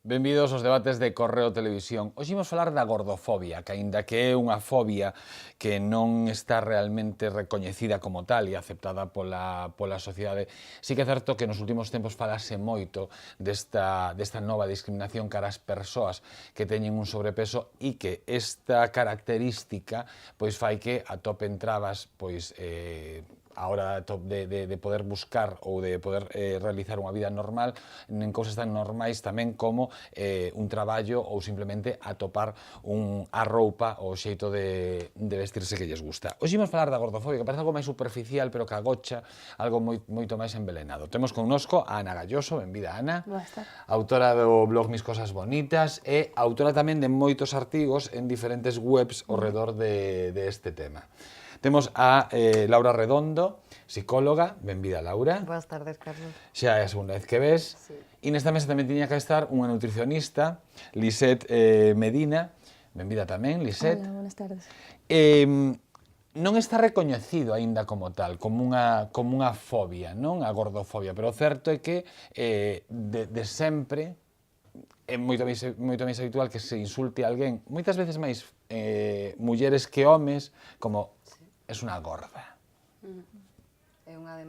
Benvidos aos debates de Correo Televisión. Hoxe imos falar da gordofobia, que aínda que é unha fobia que non está realmente recoñecida como tal e aceptada pola sociedade, sí que é certo que nos últimos tempos falase moito desta nova discriminación cara ás persoas que teñen un sobrepeso e que esta característica pois fai que atopen trabas a hora de poder buscar ou de poder realizar unha vida normal en cousas tan normais tamén como un traballo ou simplemente atopar a roupa ou o xeito de vestirse que lles gusta. Hoxe imos falar da gordofobia, que parece algo máis superficial, pero que agocha algo moito máis envelenado. Temos connosco a Ana Galloso, benvida Ana, autora do blog Mis Cosas Bonitas e autora tamén de moitos artigos en diferentes webs ao redor de este tema. Temos a Laura Redondo, psicóloga. Benvida, Laura. Boas tardes, Carlos. Xa é a segunda vez que ves. Sí. E nesta mesa tamén tiña que estar unha nutricionista, Lisette Medina. Benvida tamén, Lisette. Hola, buenas tardes. Non está recoñecido aínda como tal, como unha fobia, non? A gordofobia, pero o certo é que de sempre é moito máis habitual que se insulte a alguén, moitas veces máis mulleres que homes, como es unha gorda. É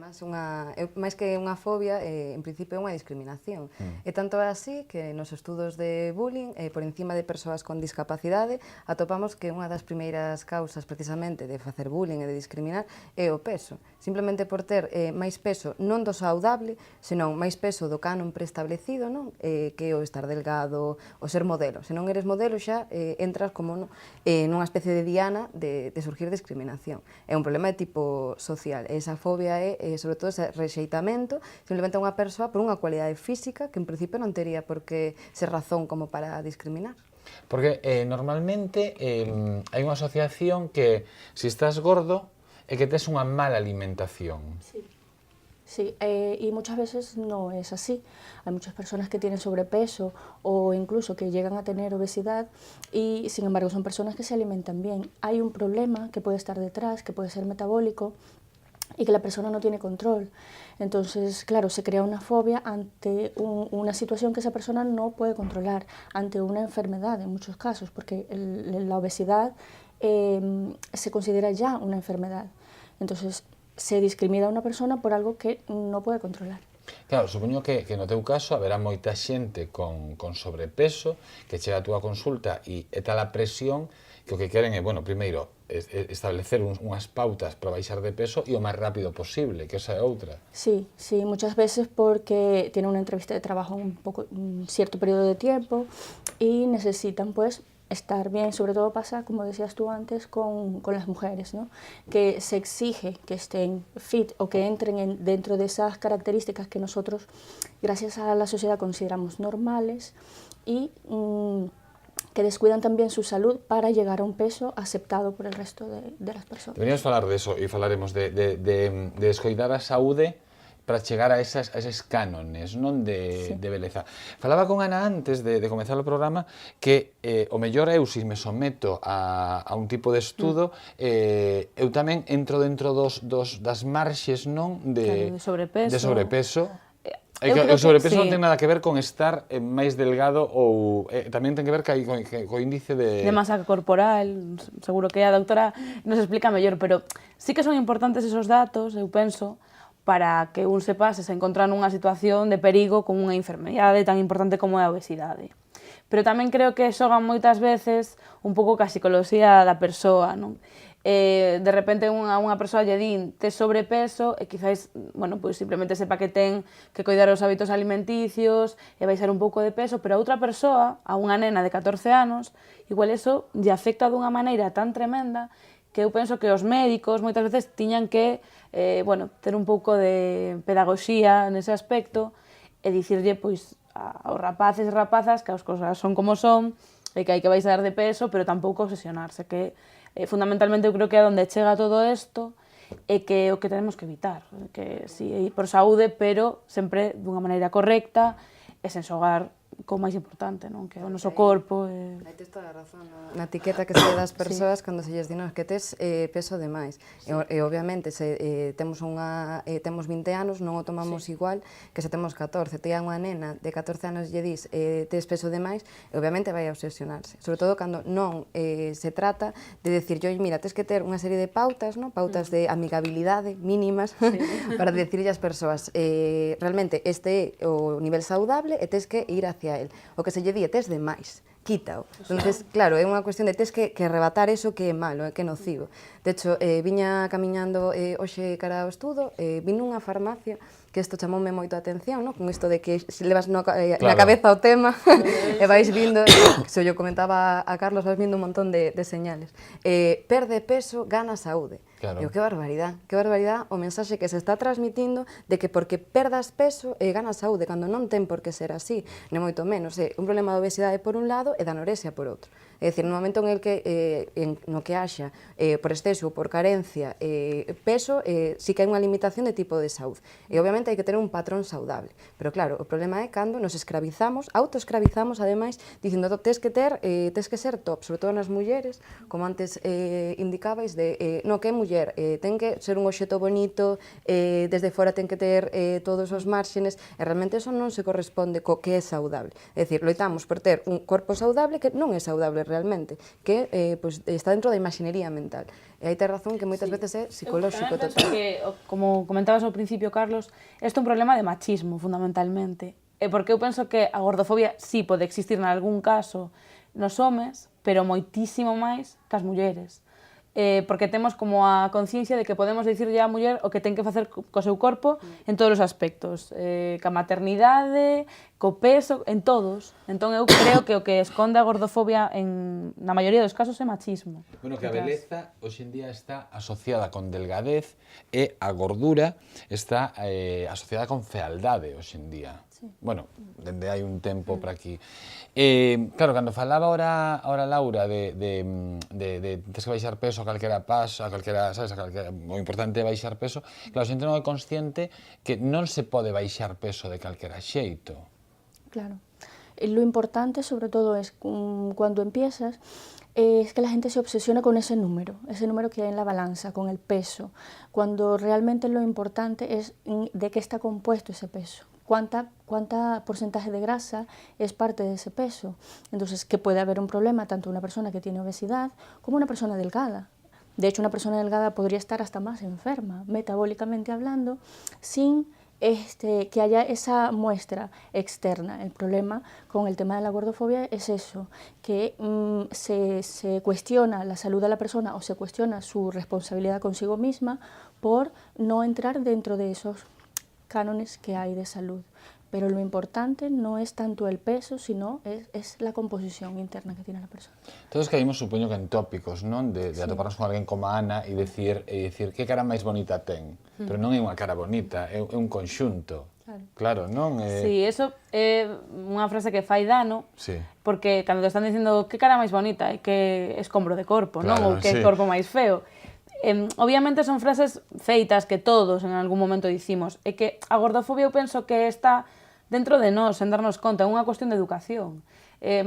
máis que unha fobia, en principio é unha discriminación. E tanto é así que nos estudos de bullying, por encima de persoas con discapacidade, atopamos que unha das primeiras causas precisamente de facer bullying e de discriminar é o peso. Simplemente por ter máis peso non do saudable, senón máis peso do canon preestablecido, non? Que o estar delgado, o ser modelo. Se non eres modelo xa entras como nunha especie de diana de surgir discriminación. É un problema de tipo social. Esa fobia é, sobre todo, ese rexeitamento simplemente a unha persoa por unha cualidade física que en principio non tería por que ser razón como para discriminar. Porque normalmente hai unha asociación que se estás gordo é que tes unha mala alimentación. Sí, y muchas veces no es así. Hay muchas personas que tienen sobrepeso o incluso que llegan a tener obesidad y sin embargo son personas que se alimentan bien. Hay un problema que puede estar detrás, que puede ser metabólico y que la persona no tiene control. Entonces, claro, se crea una fobia ante una situación que esa persona no puede controlar, ante una enfermedad en muchos casos, porque la obesidad se considera ya una enfermedad. Entonces, se discrimina a una persona por algo que no puede controlar. Claro, supoño que no teu caso haberá moita xente con sobrepeso que chega a túa consulta e tal a presión que o que queren é, bueno, primeiro, establecer unhas pautas para baixar de peso e o máis rápido posible, que esa é outra. Sí, sí, muchas veces porque tienen una entrevista de trabajo un cierto periodo de tiempo y necesitan, pues, estar bien. Sobre todo pasa, como decías tú antes, con las mujeres, ¿no? Que se exige que estén fit o que entren dentro de esas características que nosotros, gracias a la sociedad, consideramos normales y que descuidan tamén su salud para llegar a un peso aceptado por el resto de las personas. Deberíamos falar de eso e falaremos de descoidar a saúde para chegar a eses cánones, non, de beleza. Falaba con Ana antes de comenzar o programa que o mellor eu, se me someto a un tipo de estudo, eu tamén entro dentro das marxes, non, de sobrepeso. O sobrepeso non ten nada que ver con estar máis delgado ou tamén ten que ver co índice de masa corporal. Seguro que a doutora nos explica mellor, pero sí que son importantes esos datos, eu penso, para que un sepa se encontra nunha situación de perigo con unha enfermedade tan importante como é a obesidade. Pero tamén creo que xogan moitas veces un pouco ca psicoloxía da persoa, non? De repente unha persoa lle din tes sobrepeso e quizás, bueno, pois simplemente sepa que ten que coidar os hábitos alimenticios e baixar un pouco de peso, pero a outra persoa, a unha nena de 14 anos, igual eso lle afecta dunha maneira tan tremenda que eu penso que os médicos moitas veces tiñan que ter un pouco de pedagoxía nese aspecto e dicirlle pois aos rapaces e rapazas que as cousas son como son e que hai que baixar de peso, pero tampouco obsesionarse, que fundamentalmente eu creo que é onde chega todo isto e que é o que tenemos que evitar, que si por saúde, pero sempre dunha maneira correcta e sen xogar co máis importante, non? Que é o noso corpo. Aí tes toda a razón, na etiqueta que se lle das persoas cando se lles di, que tes peso de máis. E obviamente, se temos 20 anos, non o tomamos igual que se temos 14. Te unha nena de 14 anos lle dis tes peso de máis, e obviamente vai a obsesionarse. Sobre todo cando non se trata de decir, mira, tes que ter unha serie de pautas, pautas de amigabilidade mínimas para decirlle ás persoas realmente este é o nivel saudable e tes que ir hacia el. O que se lle di tes de máis, quítao. Entonces, claro, é unha cuestión de tes que rebatar eso que é malo, que é nocivo. De hecho, viña camiñando hoxe cara ao estudo, vin nunha farmacia, que isto chamoume moito a atención, con isto de que se levas na cabeza o tema e vais vindo, se yo comentaba a Carlos, vais vindo un montón de señales. Perde peso, gana saúde. Digo, que barbaridade o mensaxe que se está transmitindo de que porque perdas peso ganas saúde, cando non ten por que ser así, nem moito menos. Un problema de obesidade por un lado e de anorexia por outro. É dicir, no momento en el que no que haxa por exceso ou por carencia peso, sí que hai unha limitación de tipo de saúde. E obviamente hai que ter un patrón saudable. Pero claro, o problema é cando nos escravizamos, autoescravizamos ademais, dicindo tes que ser top, sobre todo nas mulleres, como antes indicabais, de que é muller, ten que ser un obxeto bonito, desde fora ten que ter todos os márxenes, e realmente eso non se corresponde co que é saudable. É dicir, loitamos por ter un corpo saudable que non é saudable realmente, que está dentro da imaxinería mental. E aí ten razón que moitas veces é psicolóxico total. Que, como comentabas ao principio, Carlos, isto é un problema de machismo, fundamentalmente. E porque eu penso que a gordofobia sí pode existir en algún caso nos homes, pero moitísimo máis que as mulleres. Porque temos como a conciencia de que podemos dicirlle á muller o que ten que facer co seu corpo en todos os aspectos, ca maternidade, co peso, en todos. Entón eu creo que o que esconde a gordofobia na maioría dos casos é machismo. Bueno, que a beleza hoxe en día está asociada con delgadez e a gordura está asociada con fealdade hoxe en día. Bueno, dende hai un tempo para aquí. Claro, cando falaba ahora Laura de tes que baixar peso a calquera paso, o importante é baixar peso, claro, a xente non é consciente que non se pode baixar peso de calquera xeito. Claro. Lo importante, sobre todo, es cuando empiezas, es que la gente se obsesiona con ese número que hay en la balanza, con el peso, cuando realmente lo importante es de qué está compuesto ese peso. ¿Cuánta porcentaje de grasa es parte de ese peso? Entonces, que puede haber un problema tanto una persona que tiene obesidad como una persona delgada. De hecho, una persona delgada podría estar hasta más enferma, metabólicamente hablando, sin que haya esa muestra externa. El problema con el tema de la gordofobia es eso, que se cuestiona la salud de la persona o se cuestiona su responsabilidad consigo misma por no entrar dentro de esos cánones que hay de salud. Pero lo importante no es tanto el peso, sino es la composición interna que tiene la persona. Todos caímos, supoño que en tópicos, non? De atoparnos con alguén como Ana e dicir que cara máis bonita ten. Pero non é unha cara bonita, é un conxunto. Claro, non? Sí, eso é unha frase que fai dano, porque cando te están dicindo que cara máis bonita é que escombro de corpo, non? Ou que corpo máis feo. Obviamente son frases feitas que todos en algún momento dicimos, e que a gordofobia eu penso que está dentro de nós, en darnos conta, é unha cuestión de educación.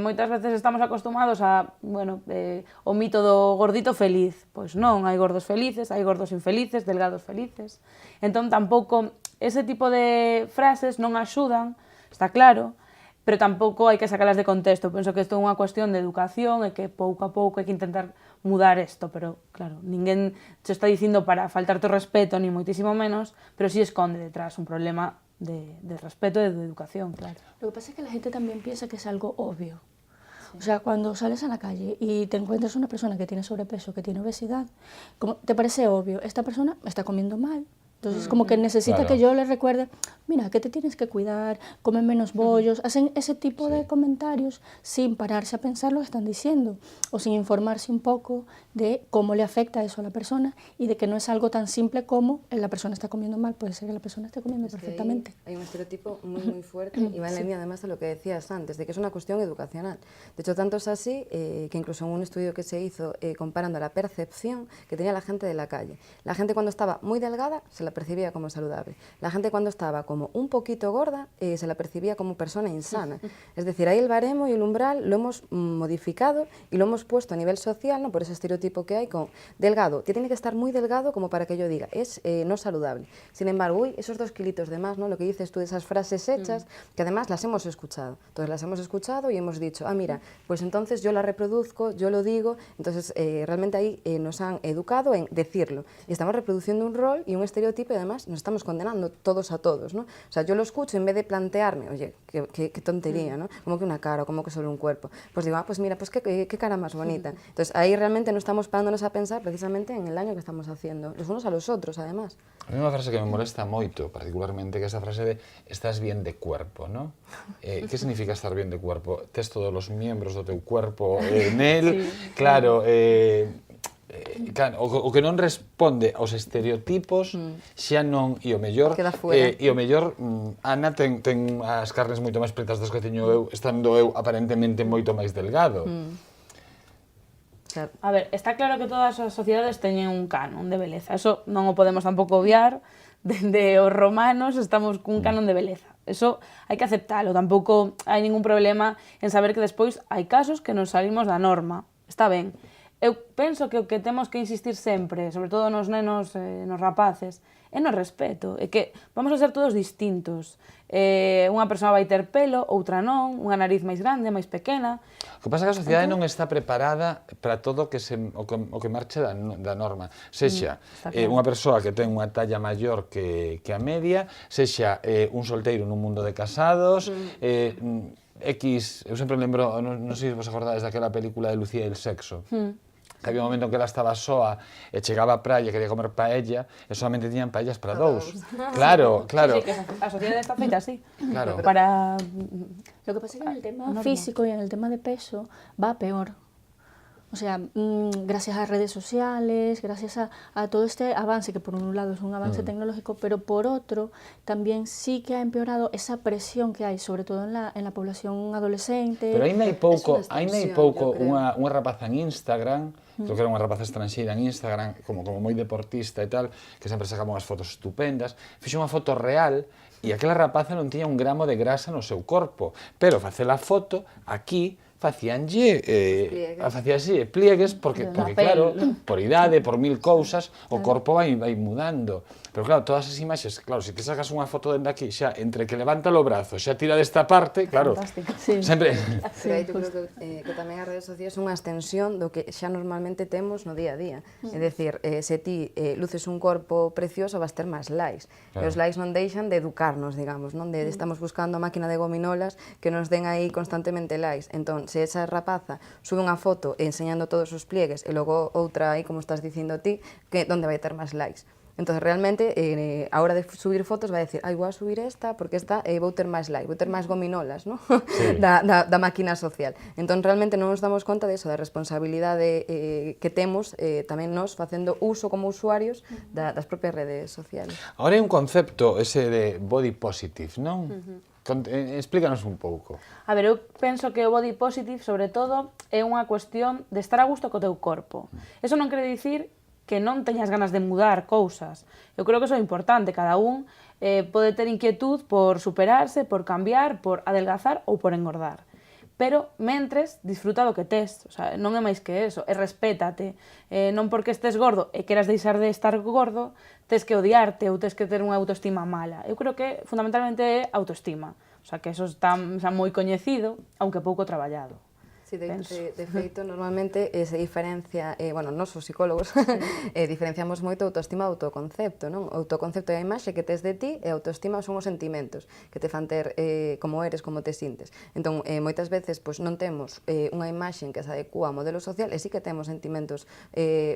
Moitas veces estamos acostumados a, o mito do gordito feliz. Pois non, hai gordos felices, hai gordos infelices, delgados felices. Entón tampouco ese tipo de frases non axudan, está claro, pero tampouco hai que sacalas de contexto. Penso que isto é unha cuestión de educación e que pouco a pouco hai que intentar mudar isto, pero claro, ninguén se está dicindo para faltarte o respeto, ni moitísimo menos, pero sí esconde detrás un problema de respeto e de educación, claro. Lo que pasa es que la gente también piensa que es algo obvio. O sea, cuando sales a la calle y te encuentras una persona que tiene sobrepeso, que tiene obesidad, te parece obvio, esta persona está comiendo mal. Entonces, como que necesita que yo le recuerde, mira, que te tienes que cuidar, come menos bollos, hacen ese tipo de comentarios sin pararse a pensar lo que están diciendo, o sin informarse un poco de cómo le afecta eso a la persona y de que no es algo tan simple como la persona está comiendo mal, puede ser que la persona esté comiendo perfectamente. Hay un estereotipo muy fuerte y va en la línea además de lo que decías antes, de que es una cuestión educacional. De hecho, tanto es así que incluso en un estudio que se hizo comparando la percepción que tenía la gente de la calle. La gente cuando estaba muy delgada se la percibía como saludable. La gente cuando estaba como un poquito gorda se la percibía como persona insana. Es decir, ahí el baremo y el umbral lo hemos modificado y lo hemos puesto a nivel social, ¿no? Por ese estereotipo que hay con delgado, que tiene que estar muy delgado como para que yo diga, es no saludable. Sin embargo, uy, esos 2 kilitos de más, ¿no? Lo que dices tú de esas frases hechas, que además las hemos escuchado. Entonces las hemos escuchado y hemos dicho, ah, mira, pues entonces yo la reproduzco, yo lo digo, entonces realmente ahí nos han educado en decirlo. Y estamos reproduciendo un rol y un estereotipo y además nos estamos condenando todos a todos, ¿no? O sea, yo lo escucho en vez de plantearme, oye, qué tontería, ¿no? Como que una cara o como que solo un cuerpo. Pues digo, ah, pues mira, pues qué cara más bonita. Entonces ahí realmente no estamos parándonos a pensar precisamente en el daño que estamos haciendo, los unos a los otros, además. A mí unha frase que me molesta moito, particularmente, que é esa frase de estás bien de cuerpo, ¿no? Que significa estar bien de cuerpo? Tes todos os miembros do teu cuerpo nel, claro, claro, o que non responde aos estereotipos xa non, e o mellor, Ana ten as carnes moito máis pretas das que teño eu, estando eu aparentemente moito máis delgado. Claro. A ver, está claro que todas as sociedades teñen un canon de beleza. Eso non o podemos tampouco obviar. Dende os romanos estamos cun canon de beleza. Eso hai que aceptalo. Tampouco hai ningún problema en saber que despois hai casos que nos salimos da norma. Está ben. Eu penso que o que temos que insistir sempre, sobre todo nos nenos e nos rapaces, é no respeto. É que vamos a ser todos distintos. Unha persoa vai ter pelo, outra non, unha nariz máis grande, máis pequena. O que pasa é que a sociedade non está preparada para todo o que marche da norma. Sexa unha persoa que ten unha talla maior que a media, sexa un solteiro nun mundo de casados, eu sempre lembro, non sei se vos acordades daquela película de Lucía e el sexo, que había un momento en que ela estaba soa e chegaba á praia e quería comer paella e solamente tiñan paellas para 2. Claro, claro. Sí, que a sociedade está feita así. Claro. Para... Lo que pasa es que en el tema físico y en el tema de peso va peor. O sea, gracias a redes sociales, gracias a todo este avance, que por un lado es un avance tecnológico, pero por otro también sí que ha empeorado esa presión que hay, sobre todo en la población adolescente. Pero ainda hai pouco unha rapaza en Instagram, creo que era unha rapaza estranxeira en Instagram, como moi deportista e tal, que sempre sacaba unhas fotos estupendas, fixo unha foto real e aquela rapaza non tiña un gramo de grasa no seu corpo, pero facela foto aquí facíanlle pliegues porque claro, por idade, por 1000 cousas, o corpo vai mudando. Pero claro, todas as imaxes, claro, se te sacas unha foto dende aquí, xa, entre que levanta o brazo, xa tira desta parte, claro, sempre... Pero aí eu creo que tamén as redes sociais son unha extensión do que xa normalmente temos no día a día. É dicir, se ti luces un corpo precioso, vas ter máis likes. E os likes non deixan de educarnos, digamos, non? De estamos buscando a máquina de gominolas que nos den aí constantemente likes. Entón, se esa rapaza sube unha foto enseñando todos os pliegues e logo outra aí, como estás dicindo ti, que onde vai ter máis likes? Entón, realmente, a hora de subir fotos vai decir, ai, vou a subir esta porque esta vou ter máis like, vou ter máis gominolas, ¿no? da máquina social. Entón, realmente non nos damos conta de eso, da responsabilidade que temos tamén nos facendo uso como usuarios das propias redes sociales. Ahora hai un concepto ese de body positive, non? Explícanos un pouco. A ver, eu penso que o body positive, sobre todo, é unha cuestión de estar a gusto co teu corpo. Eso non quere dicir que non teñas ganas de mudar cousas. Eu creo que eso é importante. Cada un pode ter inquietud por superarse, por cambiar, por adelgazar ou por engordar. Pero, mentres, disfruta do que tes. O sea, non é máis que eso. E respétate. Non porque estés gordo e queras deixar de estar gordo, tes que odiarte ou tes que ter unha autoestima mala. Eu creo que, fundamentalmente, é autoestima. O sea, que eso está moi coñecido, aunque pouco traballado. Sí, de feito, normalmente se diferencia, bueno, nos os psicólogos diferenciamos moito autoestima e autoconcepto, non? O autoconcepto é a imaxe que tes de ti e a autoestima son os sentimentos que te fan ter como eres, como te sintes. Entón, moitas veces non temos unha imaxe que se adecua ao modelo social e sí que temos sentimentos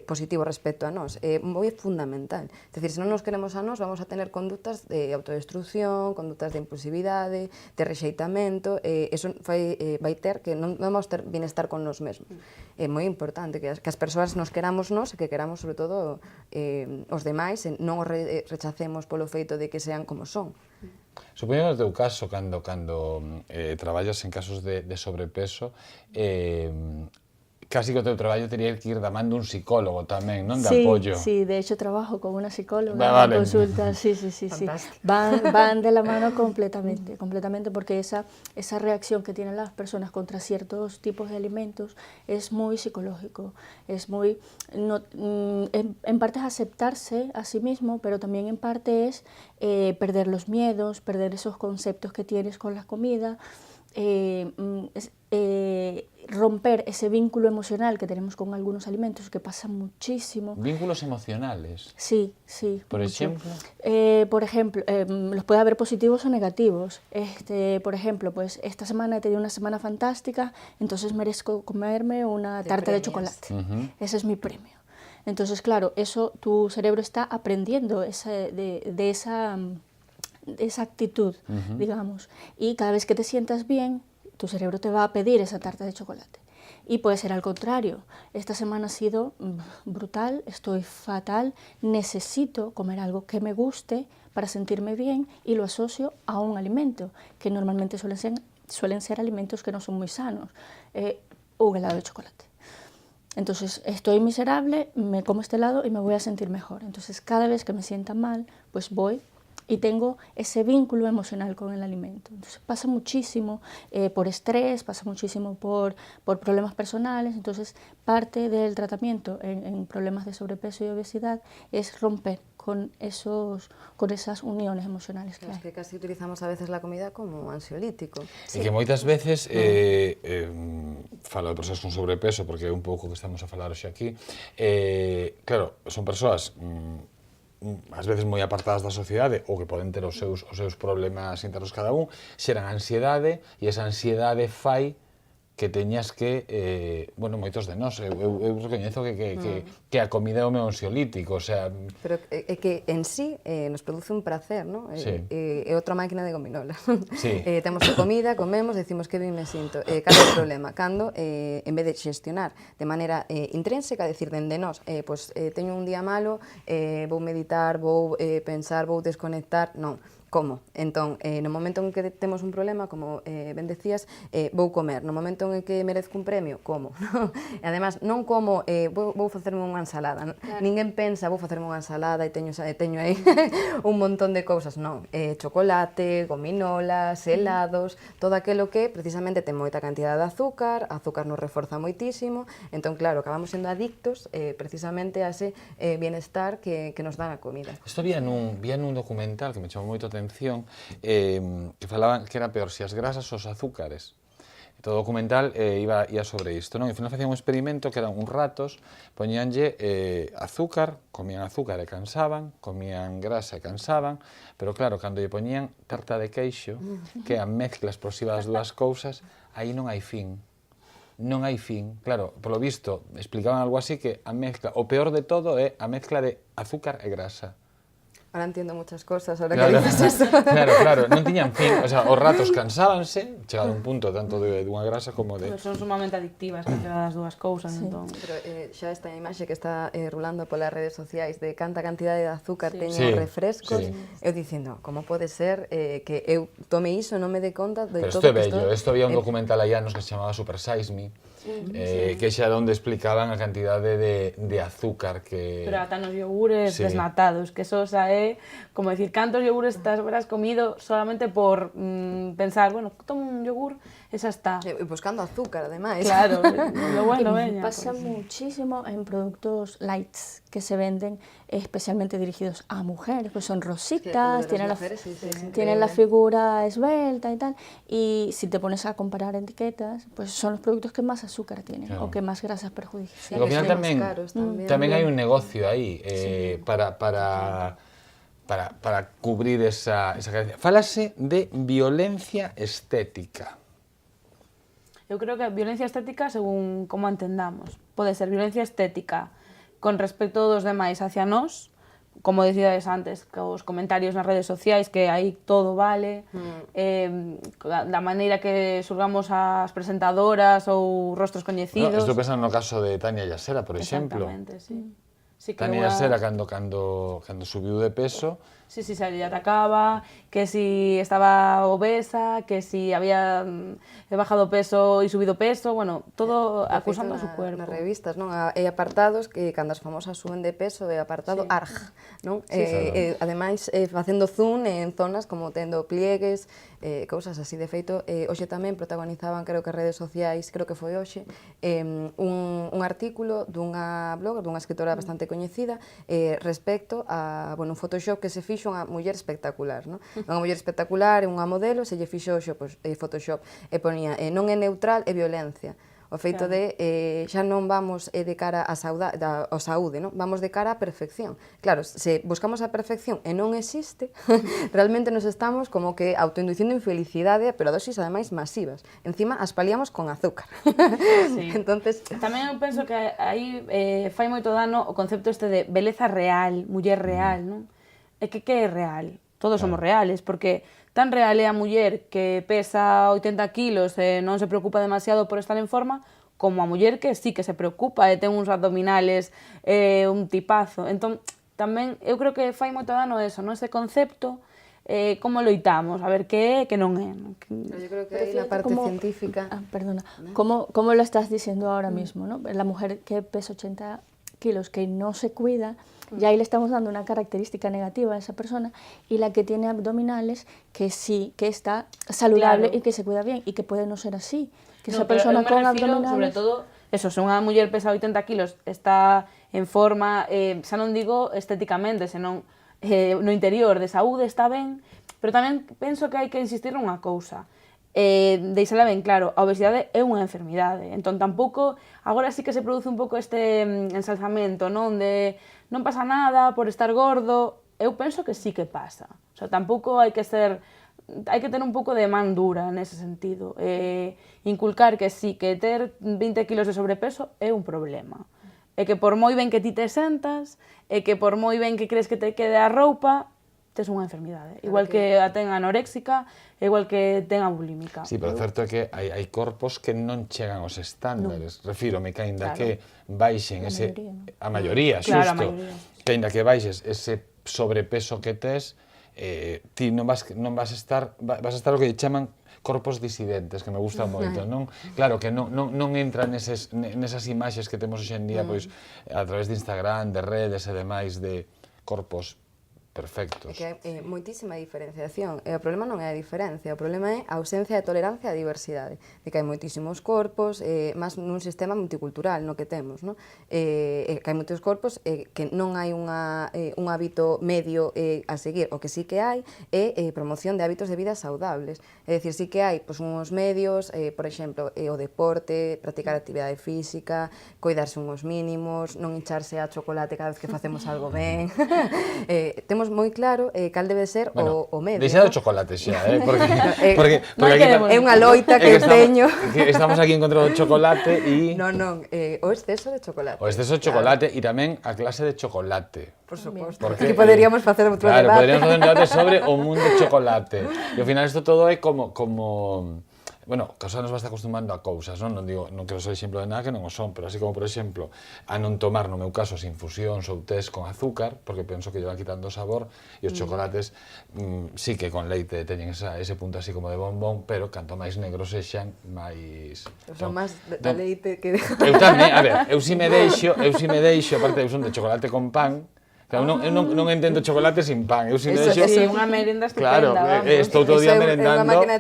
positivos respecto a nós. É moi fundamental. É dicir, se non nos queremos a nós, vamos a tener conductas de autodestrucción, conductas de impulsividade, de rexeitamento, eso vai ter que non vamos ter bienestar con nós mesmos. É moi importante que as persoas nos queramos nós e que queramos, sobre todo, os demais, e non os rechacemos polo feito de que sean como son. Supoño que no teu caso, cando traballas en casos de sobrepeso, casi que o teu traballo teria que ir da man dun psicólogo tamén, non? De Sí, apoyo. sí, de hecho trabajo con una psicóloga Vale. en consulta, sí. Fantástico. Van de la mano completamente, porque esa reacción que tienen las personas contra ciertos tipos de alimentos es muy psicológico, es muy, en parte es aceptarse a sí mismo, pero también en parte es perder los miedos, perder esos conceptos que tienes con la comida, romper ese vínculo emocional que tenemos con algunos alimentos, que pasa muchísimo. Vínculos emocionales. Sí. Por mucho. ejemplo. Por ejemplo, los puede haber positivos o negativos. Por ejemplo, pues esta semana he tenido una semana fantástica, entonces merezco comerme una tarta de chocolate. Ese es mi premio. Entonces, claro, eso tu cerebro está aprendiendo de esa actitud, digamos, y cada vez que te sientas bien, tu cerebro te va a pedir esa tarta de chocolate. Y puede ser al contrario, esta semana ha sido brutal, estoy fatal, necesito comer algo que me guste para sentirme bien y lo asocio a un alimento, que normalmente suelen ser alimentos que no son muy sanos, un helado de chocolate. Entonces, estoy miserable, me como este helado y me voy a sentir mejor. Entonces, cada vez que me sienta mal, pues voy y tengo ese vínculo emocional con el alimento. Entonces, pasa muchísimo por estrés, pasa muchísimo por problemas personales. Entonces, parte del tratamiento en problemas de sobrepeso y obesidad es romper con esas uniones emocionales que hay. Es que casi utilizamos a veces la comida como ansiolítico. E que moitas veces, falo de persoas con sobrepeso, porque é un pouco que estamos a falar hoxe aquí, claro, son persoas ás veces moi apartadas da sociedade ou que poden ter os seus problemas internos cada un, xeran ansiedade e esa ansiedade fai que teñas que, bueno, moitos de nós, eu recoñezo que a comida é o meu ansiolítico, o sea... Pero é que en sí nos produce un placer, non? Sí. É outra máquina de gominola. Sí. Temos a comida, comemos, decimos que ben me sinto. Cando é o problema? Cando, en vez de xestionar de maneira intrínseca, decir, dende nós, pois teño un día malo, vou meditar, vou pensar, vou desconectar, non. Como? Entón, no momento en que temos un problema, como ben decías, vou comer. No momento en que merezco un premio, como? E además, non como, vou facerme unha ensalada. Claro. Ninguén pensa, vou facerme unha ensalada e teño aí un montón de cousas. Non, chocolate, gominolas, helados, todo aquilo que precisamente ten moita cantidad de azúcar nos reforza moitísimo. Entón, claro, acabamos sendo adictos precisamente a ese bienestar que nos dá a comida. Isto vía nun documental que me chamou moito a atención, que falaban que era peor se as grasas ou os azúcares. Todo o documental ia sobre isto, non? E ao final facían un experimento que eran uns ratos, poñíanlle azúcar, comían azúcar e cansaban, comían grasa e cansaban, pero claro, cando lle poñían tarta de queixo, que é a mezcla explosiva das dúas cousas, aí non hai fin. Non hai fin. Claro, polo visto, explicaban algo así que a mezcla, o peor de todo é a mezcla de azúcar e grasa. Ahora entiendo muchas cosas, ahora Claro, que dices eso. claro, non tiñan fin, o sea, os ratos cansábanse, chegado un punto tanto dunha grasa como de... Pero son sumamente adictivas, calquera das dúas cousas, entón... Pero xa esta imaxe que está rulando polas redes sociais de canta cantidade de azúcar teñen Sí, os refrescos, sí. eu dicindo, como pode ser que eu tome iso e non me dé conta de Pero todo isto é que bello, isto había un documental hai anos que se chamaba Super Size Me, que xa onde explicaban a cantidade de azúcar que... Pero ata nos iogures Sí. desnatados, que eso xa é como decir, cantos iogures habrás comido solamente por pensar, bueno, tomo un yogur e xa está. E buscando azúcar, ademais. Claro, lo bueno, veña. Pasa muchísimo en productos lights que se venden especialmente dirigidos a mujeres, pues son rositas, tienen la figura esbelta y tal, y si te pones a comparar etiquetas, pues son los productos que más azúcar tienen, claro, o que más grasas perjudiciales. E ao final tamén hai un negocio aí para cubrir esa carencia. Fálase de violencia estética. Eu creo que a violencia estética, según como entendamos, pode ser violencia estética con respecto dos demais hacia nós, como decíades antes, que os comentarios nas redes sociais, que aí todo vale, da maneira que xulgamos as presentadoras ou rostros coñecidos. Estou pensando no caso de Tania Yasera, por exemplo. Exactamente, sí. Tania Yasera, cando subiu de peso, Sí, sí, se le atacaba, que si estaba obesa, que si había bajado peso y subido peso, bueno, todo acusando a su cuerpo. Nas revistas, non? Hai apartados que cando as famosas suben de peso é apartado Sí. ARG, non? Sí, claro. Ademais, facendo zoom en zonas como tendo pliegues, cousas así. De feito, hoxe tamén protagonizaban, creo que redes sociais, creo que foi hoxe, un artículo dunha blogger, dunha escritora bastante coñecida, respecto a, bueno, un Photoshop que se fixo unha muller espectacular, non? Unha muller espectacular, unha modelo, se lle fixo Photoshop, e ponía, non é neutral, é violencia. O feito de xa non vamos de cara á saúde, non? Vamos de cara á perfección. Claro, se buscamos a perfección e non existe, realmente nos estamos como que autoinducindo infelicidade, pero a dosis ademais masivas. Encima as paliamos con azúcar. Sí. Entonces, Tamén eu penso que aí fai moito dano o concepto este de beleza real, muller real, non? É que é real? Todos somos reales, porque tan real é a muller que pesa 80 kilos e non se preocupa demasiado por estar en forma, como a muller que sí que se preocupa e ten uns abdominales, un tipazo. Entón, tamén, eu creo que fai moito dano eso, non? Ese concepto, como loitamos, a ver que é e que non é. yo creo que Pero aí na fíjate parte cómo- científica... Perdona, ¿cómo lo estás diciendo ahora mismo, ¿no? La mujer que pesa 80 kilos, que no se cuida, ya ahí le estamos dando una característica negativa a esa persona, y la que tiene abdominales, que sí, que está saludable Claro. y que se cuida bien, y que puede no ser así. Que esa No, pero persona eu me con refiro, abdominales... sobre todo, eso, se unha muller pesa 80 kilos, está en forma, xa non digo estéticamente, senón no interior de saúde está ben, pero tamén penso que hai que insistir nunha cousa. Deixala ben claro, a obesidade é unha enfermidade, entón tampouco, agora sí que se produce un pouco este ensalzamento, non? De non pasa nada por estar gordo, eu penso que sí que pasa, o sea, tampouco hai que ser, hai que ter un pouco de man dura nese sentido, inculcar que sí, que ter 20 kilos de sobrepeso é un problema, e que por moi ben que ti te sentas, e que por moi ben que crees que te quede a roupa, tes unha enfermidade, igual que a ten anoréxica, igual que ten a bulímica. Sí, pero o certo é que hai corpos que non chegan aos estándares. Refírome que aínda Claro. que baixen A ese... maioría, ¿no? A maioría, xusto. Claro, a maioría. Que aínda que baixes ese sobrepeso que tes, ti non vas a estar o que lle chaman corpos disidentes, que me gusta moito, non? Claro, que non entra nesas imaxes que temos hoxe en día, pois, a través de Instagram, de redes e demais, de corpos perfectos. É que hai moitísima diferenciación, e o problema non é a diferencia, o problema é a ausencia de tolerancia á diversidade, de que hai moitísimos corpos, máis nun sistema multicultural no que temos, non? Que hai moitos corpos que non hai un hábito medio a seguir, o que sí que hai é promoción de hábitos de vida saudables, é dicir, sí que hai pois, uns medios, por exemplo, o deporte, practicar actividade física, coidarse unhos mínimos, non hincharse a chocolate cada vez que facemos algo ben, temos moi claro cal debe ser o medio. Deixa de chocolate xa, porque non aquí queremos. É unha loita que eu teño. Estamos aquí en contra do chocolate e... Non, o exceso de chocolate. O exceso de chocolate e tamén a clase de chocolate. Por suposto. Porque, Que poderíamos facer outro claro, debate. poderíamos facer un debate sobre o mundo do chocolate. E ao final isto todo é como bueno, que nos vai estar acostumando a cousas, non? Non quero ser exemplo de nada que non o son, pero así como, por exemplo, a non tomar, no meu caso, as infusións ou tés con azúcar, porque penso que lle van quitando o sabor, e os chocolates sí que con leite teñen ese punto así como de bombón, pero canto máis negros sexan, máis... Son máis da leite que... Eu tamén, a ver, eu si me deixo, aparte eu son de chocolate con pan. Claro, eu non entendo chocolate sin pan, eu si me Eso, deixo... Sí, unha merenda estupenda, Claro, vamos. estou todo o día merendando... É unha máquina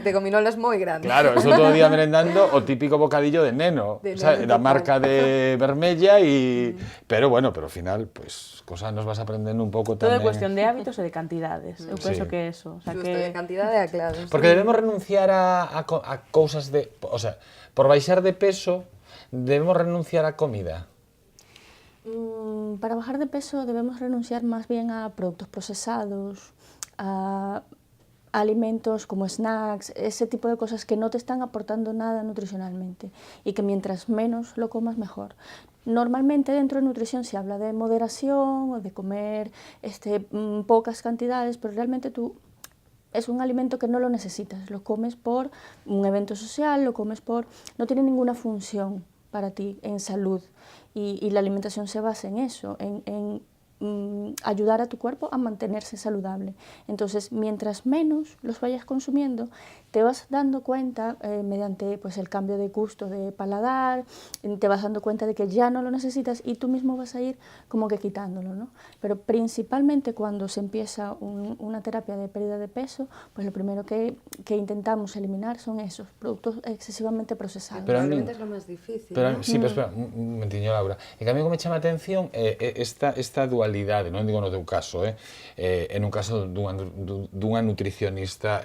de gominolas moi grande. Claro, estou todo o día merendando o típico bocadillo de neno, De da neno, marca de Vermella e... Pero bueno, pero ao final, pues, cosas nos vas aprendendo un pouco Todo é tamén. cuestión de hábitos e de cantidades. Eu penso Sí. que é eso. O sea, Xusto, de cantidade a clave. Porque debemos renunciar a cousas de... O sea, por baixar de peso, debemos renunciar a comida. Para bajar de peso debemos renunciar más bien a productos procesados, a alimentos como snacks, ese tipo de cosas que no te están aportando nada nutricionalmente y que mientras menos lo comas mejor. Normalmente dentro de nutrición se habla de moderación o de comer pocas cantidades, pero realmente es un alimento que no lo necesitas, lo comes por un evento social, lo comes no tiene ninguna función para ti en salud. Y la alimentación se basa en eso, en ayudar a tu cuerpo a mantenerse saludable. Entonces, mientras menos los vayas consumiendo, te vas dando cuenta, mediante pues, el cambio de gusto de paladar, te vas dando cuenta de que ya no lo necesitas y tú mismo vas a ir como que quitándolo, ¿no? Pero principalmente cuando se empieza una terapia de pérdida de peso, pues lo primero que intentamos eliminar son esos productos excesivamente procesados. Pero realmente es lo más difícil. Pero, ¿no? sí, pero espera, un momentiño, Laura. E que a mí me chama a atención esta dualidade, non digo no teu caso, en un caso dunha nutricionista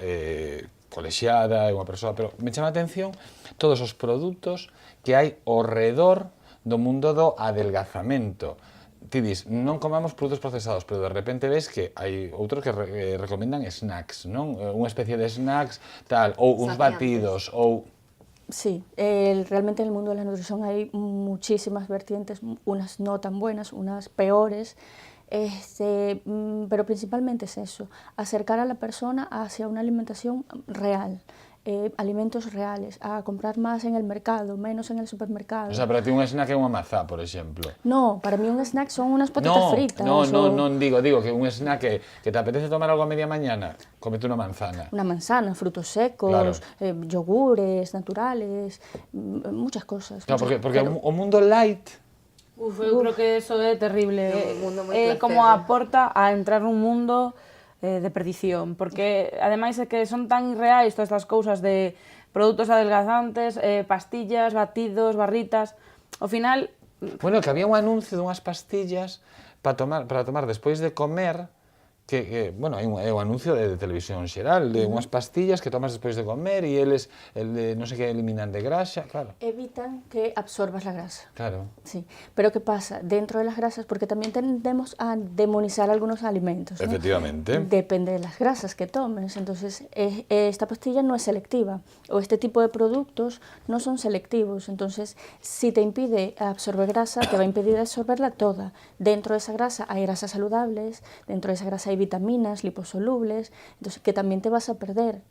colexiada, é unha persoa, pero me chama a atención todos os produtos que hai ao redor do mundo do adelgazamento. Ti dis, non comamos produtos procesados, pero de repente ves que hai outros que recomendan snacks, non? Unha especie de snacks, tal, ou uns batidos, ou... Sí, realmente en el mundo de la nutrición hay muchísimas vertientes, unas no tan buenas, unas peores, pero principalmente es eso, acercar a la persona hacia una alimentación real, alimentos reales, a comprar más en el mercado, menos en el supermercado. O sea, para ti un snack é unha mazá, por exemplo. No, para mí un snack son unas patatas fritas. Non digo que un snack que te apetece tomar algo a media mañana, cómete unha manzana. Una manzana, frutos secos, claro. Yogures naturales, muchas cosas. Claro, porque o mundo light... Eu creo que eso é terrible. É como aporta a entrar nun mundo de perdición, porque ademais é que son tan irreais todas estas cousas de produtos adelgazantes, pastillas, batidos, barritas, ao final... Bueno, que había un anuncio dunhas pastillas para tomar despois de comer, bueno, é un anuncio de televisión xeral, de unhas pastillas que tomas despois de comer e eles, non sei que, eliminan de grasa, claro. Evitan que absorbas la grasa. Claro. Sí, pero ¿qué pasa? Dentro de las grasas, porque también tendemos a demonizar algunos alimentos, ¿no? Efectivamente. Depende de las grasas que tomes, entonces esta pastilla no es selectiva, o este tipo de productos no son selectivos, entonces si te impide absorber grasa, te va a impedir absorberla toda. Dentro de esa grasa hay grasas saludables, dentro de esa grasa hay vitaminas, liposolubles, entonces, que también te vas a perder.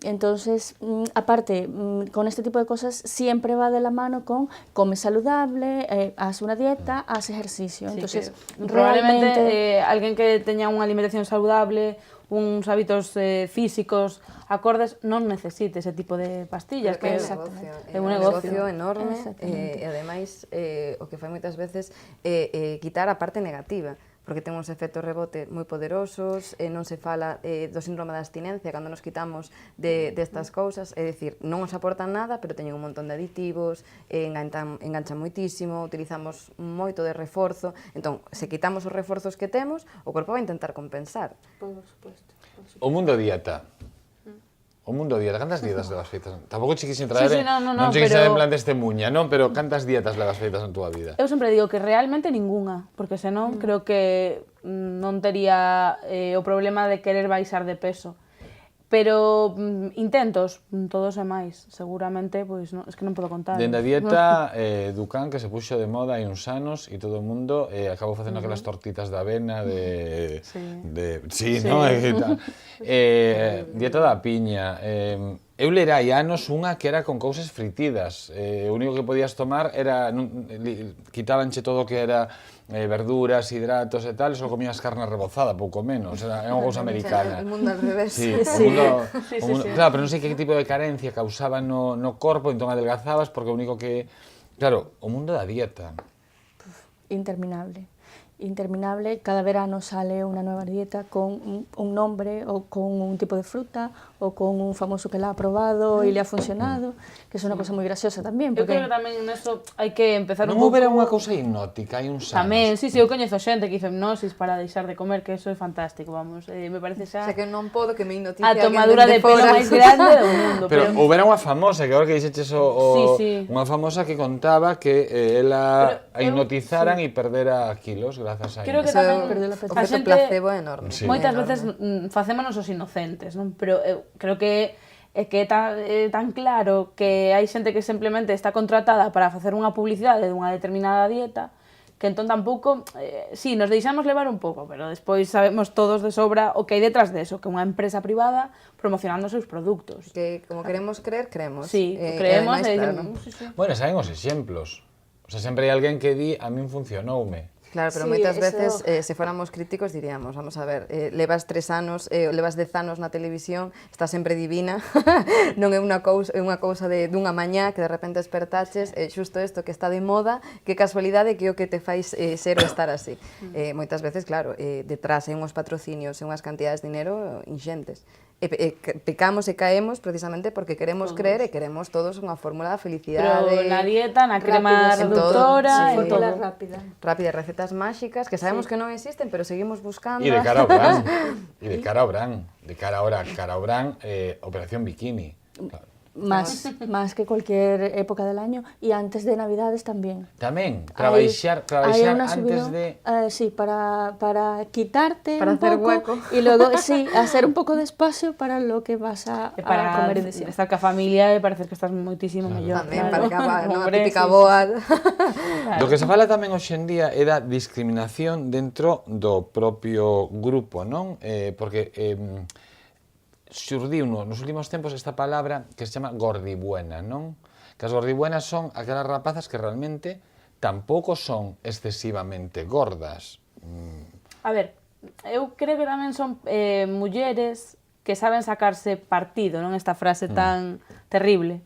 Entonces, aparte, con este tipo de cosas siempre va de la mano con come saludable, haz una dieta, haz ejercicio. Sí, entonces, probablemente alguén que teña unha alimentación saludable, uns hábitos físicos acordes, non necesite ese tipo de pastillas, que é un negocio enorme, e ademais o que fai moitas veces é quitar a parte negativa, porque ten uns efectos rebote moi poderosos, non se fala do síndrome da abstinencia cando nos quitamos destas cousas, é dicir, non nos aportan nada, pero teñen un montón de aditivos, enganchan moitísimo, utilizamos moito de reforzo, entón, se quitamos os reforzos que temos, o corpo vai intentar compensar. Por supuesto. O mundo dieta. O mundo dieta, cantas dietas levas feitas? Tampouco che quixen traer, non che quixen en plan deste muña, non? Pero cantas dietas levas feitas en túa vida? Eu sempre digo que realmente ningunha, porque senón creo que non tería o problema de querer baixar de peso. Pero intentos, todos e máis, seguramente, pois non, es que non podo contar. Dende a dieta Dukan, que se puxo de moda hai uns anos, e todo o mundo acabou facendo aquelas tortitas de avena de... Sí, non? Dieta da piña. Eu lera hai anos unha que era con cousas fritidas. O único que podías tomar era... Quitabanche todo o que era verduras, hidratos e tal, e só comías carne rebozada, pouco menos. Era unha cousa americana. O mundo al revés. Sí, o mundo... Claro, pero non sei que tipo de carencia causaba no corpo, entón adelgazabas, porque o único que... Claro, o mundo da dieta. Interminable. Interminable, cada verano sale una nueva dieta con un nombre o con un tipo de fruta o con un famoso que la ha probado y le ha funcionado, que es una cosa muy graciosa tamén. Eu creo que tamén neso hai que empezar un pouco... Non houbera unha cousa hipnótica, hai uns anos. Tamén, sí, eu coñezo xente que hizo hipnosis para deixar de comer, que eso é fantástico, vamos, me parece xa... O sea, que non podo que me hipnotice a tomadura de pelo máis grande do mundo. Pero houbera unha famosa, que agora que dixeches unha famosa que contaba que ela a hipnotizaran e perdera kilos grazas a creo que tamén a efecto placebo é enorme. Moitas veces facémonos os inocentes, non? Pero eu creo que é tan claro que hai xente que simplemente está contratada para facer unha publicidade dunha determinada dieta, que entón tampouco, sí, nos deixamos levar un pouco, pero despois sabemos todos de sobra o que hai detrás deso, que é unha empresa privada promocionando os seus produtos. Que como queremos creer, creemos. Sí, creemos e dicen... Bueno, saben os exemplos. O sea, sempre hai alguén que di, a min funcionoume. Claro, pero Sí, moitas eso- veces, se fóramos críticos, diríamos, vamos a ver, levas 3 anos, levas 10 anos na televisión, está sempre divina, non é unha cousa dunha mañá que de repente despertaches, xusto isto que está de moda, que casualidade que é o que te fais ser ou estar así. Moitas veces, claro, detrás hai unhos patrocinios e unhas cantidades de dinero inxentes. Pecamos e caemos precisamente porque queremos creer e queremos todos unha fórmula da felicidade. Pero na dieta, na crema Rápido, en todo, reductora, sí. en Fórmula todo. rápida. Rápida, recetas máxicas que sabemos que non existen, pero seguimos buscando. Y de cara ao Bran, y de cara ao Bran, de cara ahora, cara ao Bran, Operación Bikini. Claro. Más que cualquier época del año y antes de Navidades también. Tamén, Hay trabaixar una antes subidón, de... sí, para quitarte Para un hacer poco hueco. y luego sí, hacer un poco de espacio para lo que vas a Para comer y decir. estar ca familia e parecer que estás moitísimo mellor. Tamén, claro. para que a Hombre, típica sí, boa. Do que se fala tamén hoxe en día é da discriminación dentro do propio grupo, non? Porque xurdiu nos últimos tempos esta palabra que se chama gordibuena, non? Que as gordibuenas son aquelas rapazas que realmente tampouco son excesivamente gordas. A ver, eu creo que tamén son mulleres que saben sacarse partido, non esta frase tan terrible,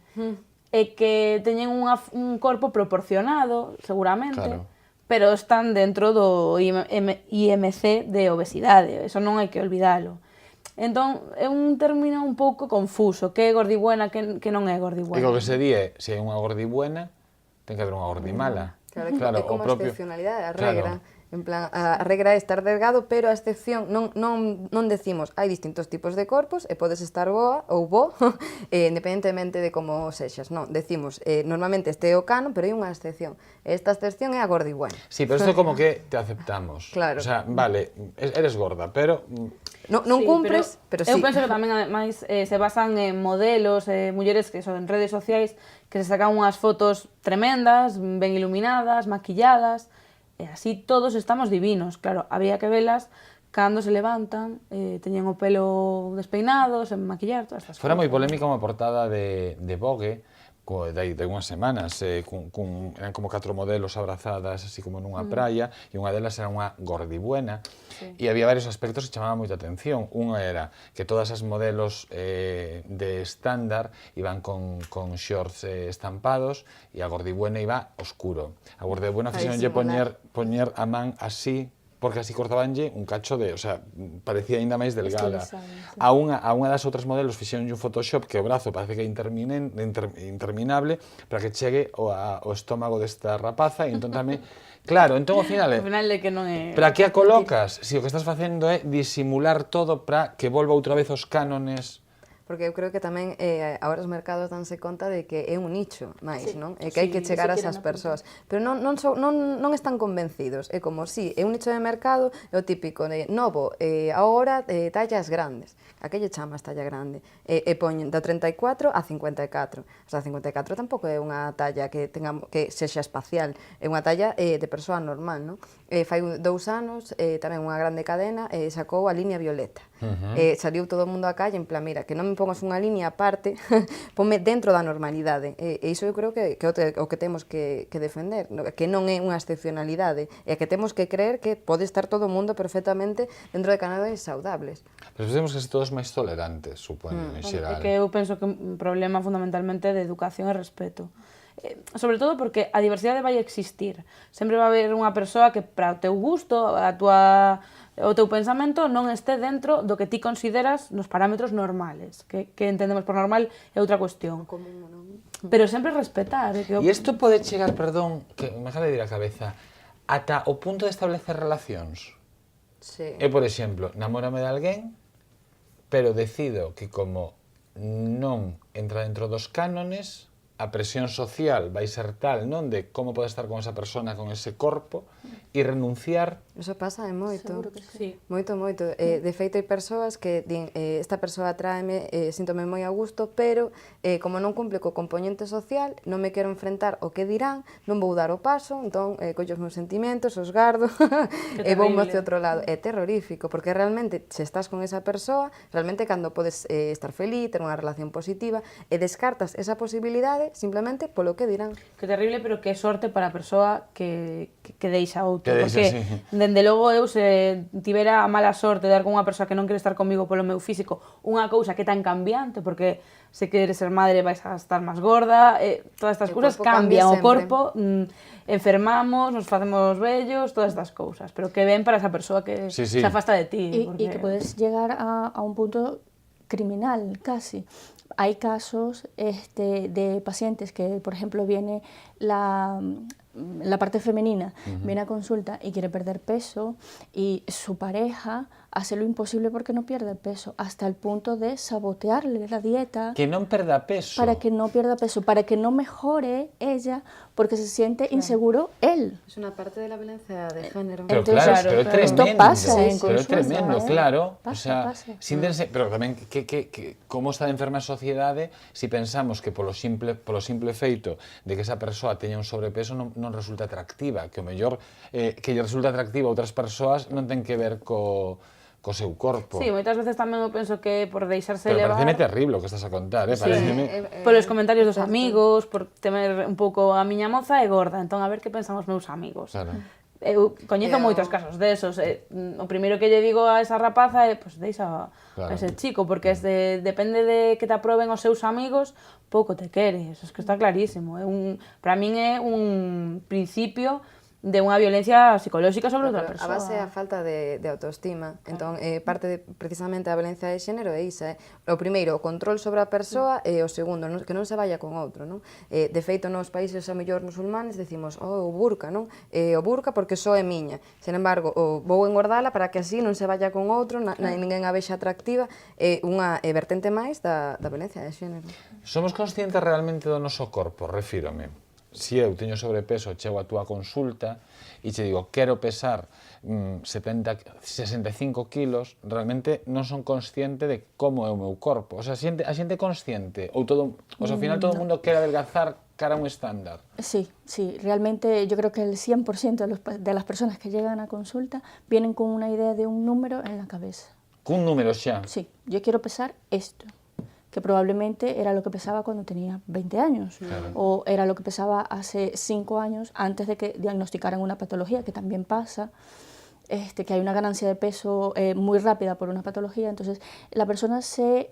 e que teñen un corpo proporcionado, seguramente, Claro. pero están dentro do IMC de obesidade, eso non hai que olvidalo. Entón, é un término un pouco confuso, que é gordibuena, que non é E gordibuena. o que se di é, se hai unha gordibuena, ten que haber unha gordimala. Claro, é como a excepcionalidade, a regra. Claro. En plan, a regra é estar delgado, pero a excepción, non decimos, hai distintos tipos de corpos e podes estar boa ou bo, independentemente de como sexas, non, decimos, normalmente este é o canon, pero hai unha excepción. Esta excepción é a gordibuena. Sí, pero isto como que te aceptamos. Claro. O sea, vale, eres gorda, pero Non Sí, cumpres, pero sí. Eu penso que tamén, ademais, se basan en modelos, mulleres que son en redes sociais, que se sacan unhas fotos tremendas, ben iluminadas, maquilladas, e así todos estamos divinos. Claro, había que velas cando se levantan, teñen o pelo despeinado, sen maquillar, todas estas fora moi cousas. polémica unha portada de Vogue de unhas semanas, eran como 4 modelos abrazadas así como nunha praia, e unha delas era unha gordibuena, e había varios aspectos que chamaban moita atención. Unha era que todas as modelos de estándar iban con shorts estampados, e a gordibuena iba oscuro. A gordibuena fixeronlle poñer a man así, porque así cortabanlle un cacho de, o sea, parecía aínda máis delgada. Estilizada, sí. A unha das outras modelos fixeronlle un Photoshop que o brazo parece que é interminable para que chegue ao estómago desta rapaza, e entón tamén, claro, entón ao final Ao final de que non é... para que a colocas, se o que estás facendo é disimular todo para que volva outra vez os cánones. Porque eu creo que tamén agora os mercados danse conta de que é un nicho máis, Sí. non? E que hai que Sí, chegar a se queren esas persoas. Pero non están convencidos. É como, si, é un nicho de mercado, é o típico de novo, agora tallas grandes. A que lle chamas talla grande? E poñen do 34 a 54. O sea, 54 tampouco é unha talla que sexa espacial, é unha talla de persoa normal, non? Fai 2 anos, tamén unha grande cadena, sacou a línea violeta. Saliu todo o mundo á calle en plan, mira, que non me pongas unha línea aparte, ponme dentro da normalidade. E iso eu creo que o que temos que defender, que non é unha excepcionalidade, e que temos que creer que pode estar todo o mundo perfectamente dentro de canales saudables. Pero temos que ser todos máis tolerantes, supoño, en É xeral. que eu penso que é un problema fundamentalmente de educación e respeto. Sobre todo porque a diversidade vai existir. Sempre vai haber unha persoa que para o teu gusto, o teu pensamento non este dentro do que ti consideras nos parámetros normales. Que entendemos por normal é outra cuestión. Pero sempre respetar. E isto pode chegar, perdón, que me acaba de ir a cabeza, ata o punto de establecer relacións. Sí. Por exemplo, namórame de alguén, pero decido que como non entra dentro dos cánones, a presión social vai ser tal, non, de como pode estar con esa persona, con ese corpo, e renunciar. Eso pasa moito. Seguro que sí. Moito. De feito, hai persoas que din, esta persoa tráeme, síntome moi a gusto, pero como non cumple co componente social, non me quero enfrentar ao que dirán, non vou dar o paso, entón collo os meus sentimentos, os gardo, e vou hacia outro lado. É terrorífico, porque realmente, se estás con esa persoa, realmente cando podes estar feliz, ter unha relación positiva, e descartas esa posibilidade simplemente polo que dirán. Que terrible, pero que sorte para a persoa que deixa outro. Que deixa, porque, sí. dende logo, eu se tivera a mala sorte de dar con unha persoa que non quere estar comigo polo meu físico, unha cousa que é tan cambiante, porque se queres ser madre vais a estar máis gorda, todas estas O cousas corpo cambia cambian, o sempre. corpo, enfermamos, nos facemos vellos, todas estas cousas, pero que ben para esa persoa que Sí, sí. se afasta de ti. Y que puedes llegar a un punto criminal casi. Hay casos de pacientes que, por ejemplo, viene la parte femenina, viene a consulta y quiere perder peso y su pareja hace lo imposible porque no pierda peso, hasta el punto de sabotearle la dieta. Que non perda peso. Para que no pierda peso, para que no mejore ella, porque se siente inseguro él. Es una parte de la violencia de género. Pero Entonces, claro, pero é claro. tremendo. Esto pasa en pero é consulta, tremendo, claro. Pasa, O sea, pasa. síntense, pero tamén como está de enferma a sociedade se pensamos que polo simple feito de que esa persoa teña un sobrepeso non resulta atractiva, que o mellor que lle resulta atractiva a outras persoas non ten que ver co seu corpo. Sí, moitas veces tamén eu penso que por deixarse Pero levar... pareceme terrible o que estás a contar, Sí, pareceme... polos comentarios dos amigos, por temer un pouco a miña moza é gorda, entón a ver que pensan os meus amigos. Claro. Eu coñezo moitos casos desos, o primeiro que lle digo a esa rapaza é, pois, deixa Claro. a ese chico, porque depende de que te aproben os seus amigos, pouco te queres, es que está clarísimo. Para min é un principio de unha violencia psicolóxica sobre outra A persoa. base é a falta de autoestima. Entón, parte precisamente da violencia de xénero é isa. O primeiro, o control sobre a persoa, e o segundo, que non se vaya con outro. Non? De feito, nos países a mellor musulmanes decimos o burka, non? O burka porque só é miña. Sen embargo, vou engordala para que así non se vaya con outro, ninguén a vexa atractiva. É unha vertente máis da violencia de xénero. Somos conscientes realmente do noso corpo, refírome. Se eu teño sobrepeso, chego a túa consulta e che digo, quero pesar 65 kilos, realmente non son consciente de como é o meu corpo. O sea, a xente é consciente, ou ao final todo o mundo quere adelgazar cara a un estándar. Sí, realmente yo creo que el 100% de las personas que llegan a consulta vienen con una idea de un número en la cabeza. Cun número xa. Sí, yo quiero pesar esto, que probablemente era lo que pesaba cuando tenía 20 años, o era lo que pesaba hace 5 años antes de que diagnosticaran una patología, que también pasa, que hay una ganancia de peso muy rápida por una patología, entonces la persona se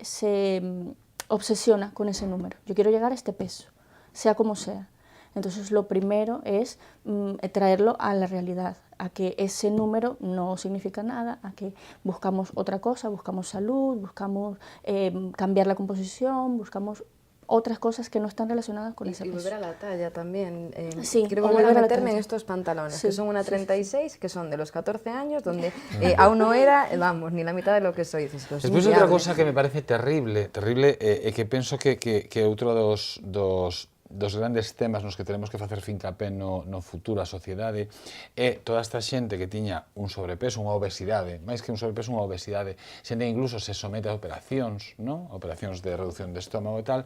obsesiona con ese número. Yo quiero llegar a este peso, sea como sea. Entonces lo primero es traerlo a la realidad, a que ese número no significa nada, a que buscamos otra cosa, buscamos salud, buscamos cambiar la composición, buscamos otras cosas que no están relacionadas con ese peso. Y volver a la talla también. Sí, quiero volver a meterme en estos pantalones, que son una 36, que son de los 14 años, donde aún no era, vamos, ni la mitad de lo que soy. Despois outra cosa que me parece terrible é que penso que outro dos grandes temas nos que teremos que facer fincapé no futuro a sociedade é toda esta xente que tiña un sobrepeso, unha obesidade, máis que un sobrepeso, unha obesidade, xente que incluso se somete a operacións, non? Operacións de reducción de estómago e tal,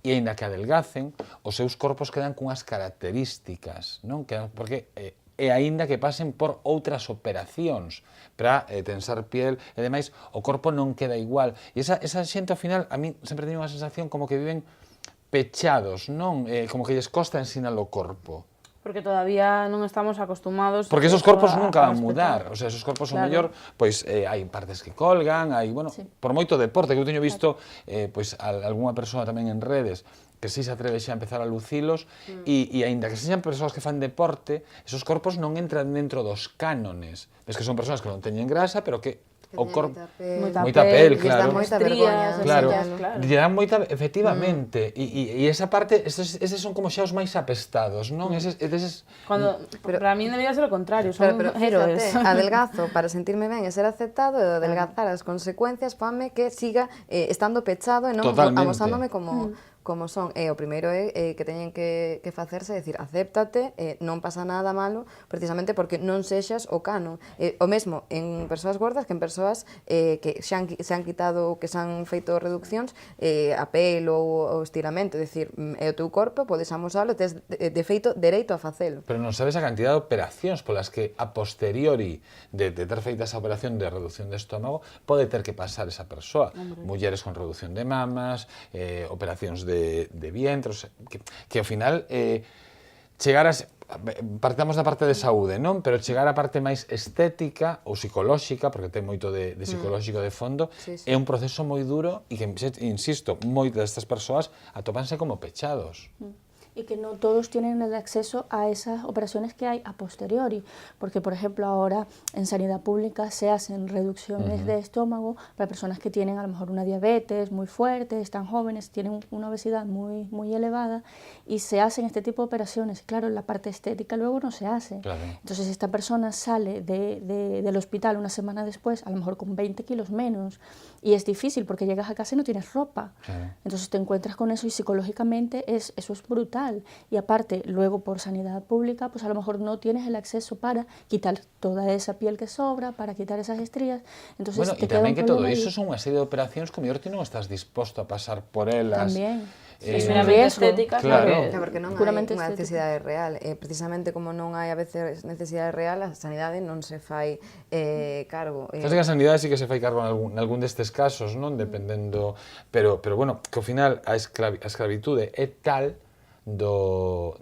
e aínda que adelgacen, os seus corpos quedan cunhas características, non? Porque e aínda que pasen por outras operacións para tensar piel, e demais, o corpo non queda igual. E esa xente, ao final, a mí sempre teño unha sensación como que viven pechados, non? Como que lles costa ensinar o corpo. Porque todavía non estamos acostumados... Porque esos corpos nunca van a respetar. mudar. O sea, esos corpos, o mellor, pois, hai partes que colgan, hai, bueno, por moito deporte, que eu teño visto, pois, algunha persoa tamén en redes, que si se atreve xa a empezar a lucilos, e aínda que sexan persoas que fan deporte, esos corpos non entran dentro dos cánones. Ves que son persoas que non teñen grasa, pero que o corpo... Moita pel, claro. Moita vergoña. Claro, lle dan moita, efectivamente, e esa parte, eses son como xa os máis apestados, non? Para mí debería ser o contrario, son pero héroes. fíjate, adelgazo para sentirme ben e ser aceptado, e adelgazar as consecuencias fanme que siga estando pechado e non amosándome como son. O primeiro é que teñen que facerse, é dicir, acéptate, non pasa nada malo, precisamente porque non sexas o cano. O mesmo en persoas gordas que en persoas que se han quitado, que se han feito reduccións, a pel ou estiramento, é dicir, é o teu corpo, podes amosalo, tes de feito dereito a facelo. Pero non sabes a cantidad de operacións polas que a posteriori de ter feita esa operación de reducción de estómago pode ter que pasar esa persoa. Mulleres con reducción de mamas, operacións de vientre, que ao final chegar a... partamos da parte de saúde, non? Pero chegar á parte máis estética ou psicolóxica, porque ten moito de psicolóxico de fondo, é un proceso moi duro e que, insisto, moitas destas persoas atópanse como pechados. Y que no todos tienen el acceso a esas operaciones que hay a posteriori, porque por ejemplo ahora en sanidad pública se hacen reducciones de estómago para personas que tienen a lo mejor una diabetes muy fuerte, están jóvenes, tienen una obesidad muy elevada y se hacen este tipo de operaciones. Claro, la parte estética luego no se hace. Claro. Entonces esta persona sale del hospital una semana después, a lo mejor con 20 kilos menos, y es difícil porque llegas a casa y no tienes ropa. Claro. Entonces te encuentras con eso y psicológicamente eso es brutal. Y aparte, luego por sanidad pública, pues a lo mejor no tienes el acceso para quitar toda esa piel que sobra, para quitar esas estrías. Entonces, Bueno, e te queda tamén un que todo problema iso ahí. son unha serie de operacións que mellor ti non estás disposto a pasar por elas. También. Es un meramente riesgo. estética, Claro. Porque non hai Puramente unha estética. necesidade real. Precisamente como non hai a veces necesidade real, a sanidade non se fai cargo. Sabes que a sanidade sí que se fai cargo en algún destes casos, non? Dependendo... Pero bueno, que ao final a esclavitude é tal do